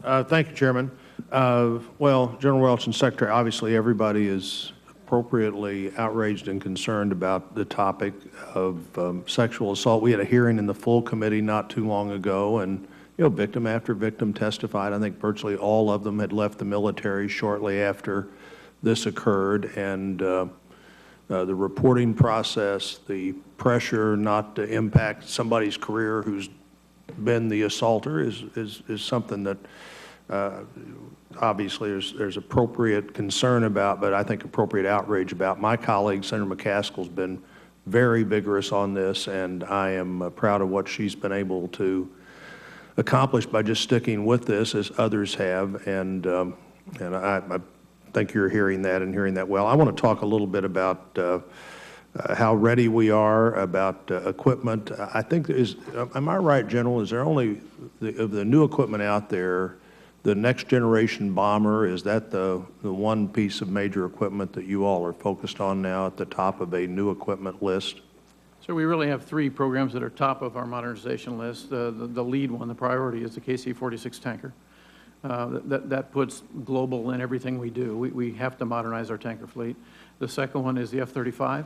Thank you, Chairman. Well, General Welch and Secretary, obviously everybody is appropriately outraged and concerned about the topic of sexual assault. We had a hearing in the full committee not too long ago, and victim after victim testified. I think virtually all of them had left the military shortly after this occurred, and the reporting process, the pressure not to impact somebody's career who's been the assaulter is something that obviously there's appropriate concern about, but I think appropriate outrage about. My colleague, Senator McCaskill's been very vigorous on this, and I am proud of what she's been able to accomplish by just sticking with this, as others have, and I think you're hearing that and hearing that well. I want to talk a little bit about how ready we are, about equipment. I think am I right, General? Is there only of the new equipment out there, the next generation bomber? Is that the one piece of major equipment that you all are focused on now at the top of a new equipment list? So we really have three programs that are top of our modernization list. The lead one, the priority, is the KC-46 tanker. That puts global in everything we do. We have to modernize our tanker fleet. The second one is the F-35.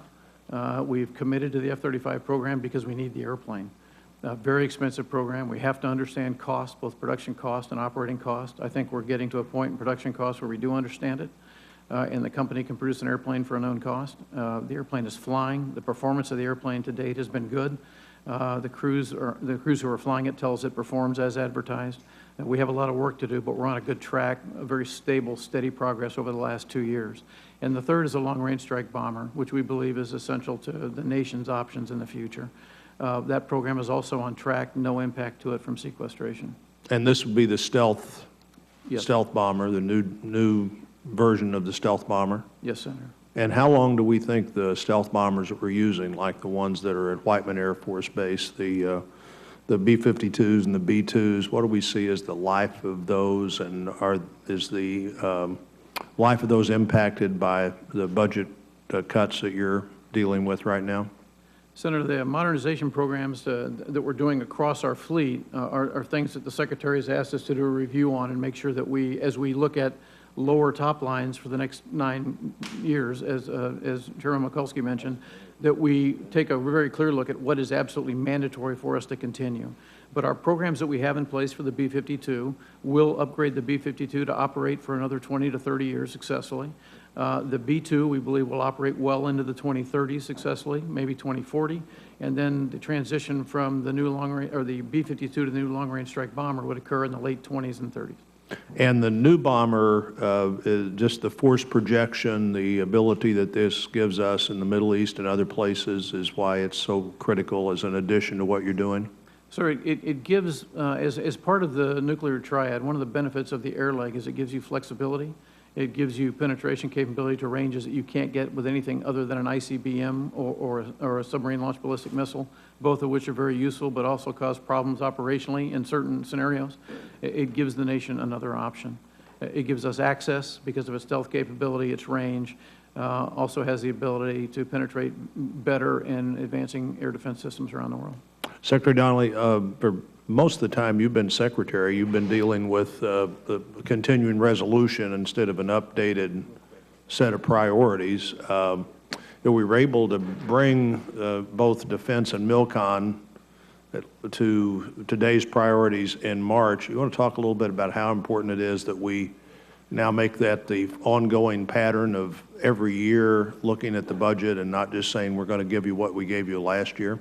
We've committed to the F-35 program because we need the airplane. Very expensive program. We have to understand cost, both production cost and operating cost. I think we're getting to a point in production cost where we do understand it, and the company can produce an airplane for a known cost. The airplane is flying. The performance of the airplane to date has been good. The crews who are flying it tell us it performs as advertised. We have a lot of work to do, but we're on a good track, a very stable, steady progress over the last 2 years. And the third is a long-range strike bomber, which we believe is essential to the nation's options in the future. That program is also on track, no impact to it from sequestration. And this would be the stealth bomber, the new version of the stealth bomber? Yes, Senator. And how long do we think the stealth bombers that we're using, like the ones that are at Whiteman Air Force Base, the B-52s and the B-2s, what do we see as the life of those, and is the life of those impacted by the budget cuts that you're dealing with right now? Senator, the modernization programs that we're doing across our fleet are things that the Secretary has asked us to do a review on and make sure that as we look at lower top lines for the next 9 years, as Chairman Mikulski mentioned, that we take a very clear look at what is absolutely mandatory for us to continue. But our programs that we have in place for the B-52 will upgrade the B-52 to operate for another 20 to 30 years successfully. The B-2, we believe, will operate well into the 2030s successfully, maybe 2040, and then the transition from the new the B-52 to the new long-range strike bomber would occur in the late 20s and 30s. And the new bomber, is just the force projection, the ability that this gives us in the Middle East and other places is why it's so critical as an addition to what you're doing? So it gives, as part of the nuclear triad, one of the benefits of the air leg is it gives you flexibility. It gives you penetration capability to ranges that you can't get with anything other than an ICBM or a submarine-launched ballistic missile, both of which are very useful but also cause problems operationally in certain scenarios. It gives the nation another option. It gives us access because of its stealth capability, its range, also has the ability to penetrate better in advancing air defense systems around the world. Secretary Donley, for most of the time you've been Secretary, you've been dealing with the continuing resolution instead of an updated set of priorities. We were able to bring both Defense and MILCON to today's priorities in March. You want to talk a little bit about how important it is that we now make that the ongoing pattern of every year looking at the budget and not just saying we're going to give you what we gave you last year?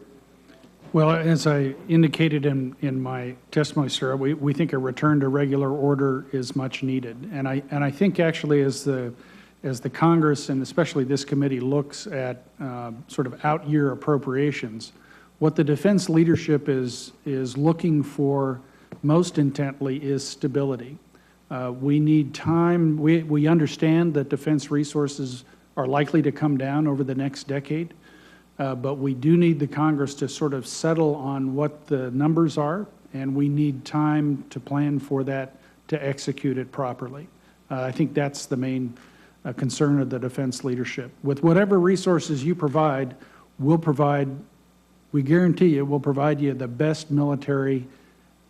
Well, as I indicated in my testimony, sir, we think a return to regular order is much needed. And I think actually as the Congress and especially this committee looks at sort of out-year appropriations, what the defense leadership is looking for most intently is stability. We need time. We understand that defense resources are likely to come down over the next decade. But we do need the Congress to sort of settle on what the numbers are, and we need time to plan for that to execute it properly. I think that's the main concern of the defense leadership. With whatever resources you provide, we guarantee you, we'll provide you the best military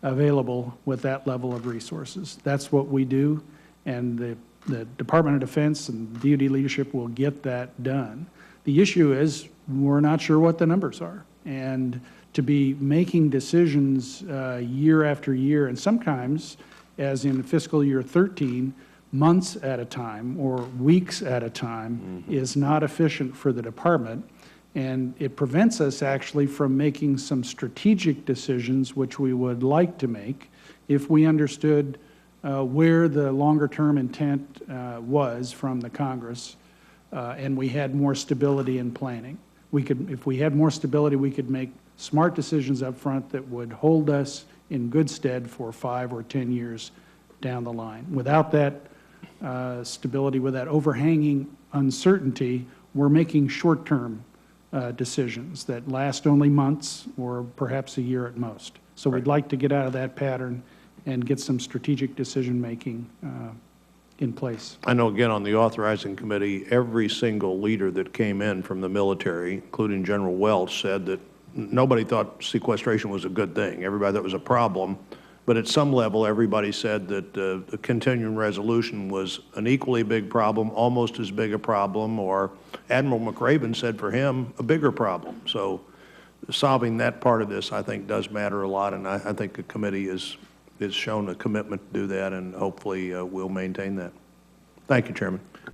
available with that level of resources. That's what we do, and the Department of Defense and DoD leadership will get that done. The issue is we're not sure what the numbers are, and to be making decisions year after year, and sometimes, as in fiscal year 13, months at a time or weeks at a time is not efficient for the department, and it prevents us actually from making some strategic decisions which we would like to make if we understood where the longer-term intent was from the Congress, and we had more stability in planning. If we had more stability, we could make smart decisions up front that would hold us in good stead for 5 or 10 years down the line. Without that stability, with that overhanging uncertainty, we're making short-term decisions that last only months or perhaps a year at most. So we'd like to get out of that pattern and get some strategic decision-making in place. I know, again, on the authorizing committee, every single leader that came in from the military, including General Welsh, said that nobody thought sequestration was a good thing. Everybody thought it was a problem. But at some level, everybody said that the continuing resolution was an equally big problem, almost as big a problem, or Admiral McRaven said for him, a bigger problem. So solving that part of this, I think, does matter a lot, and I think the committee is shown a commitment to do that, and hopefully we'll maintain that. Thank you, Chairman.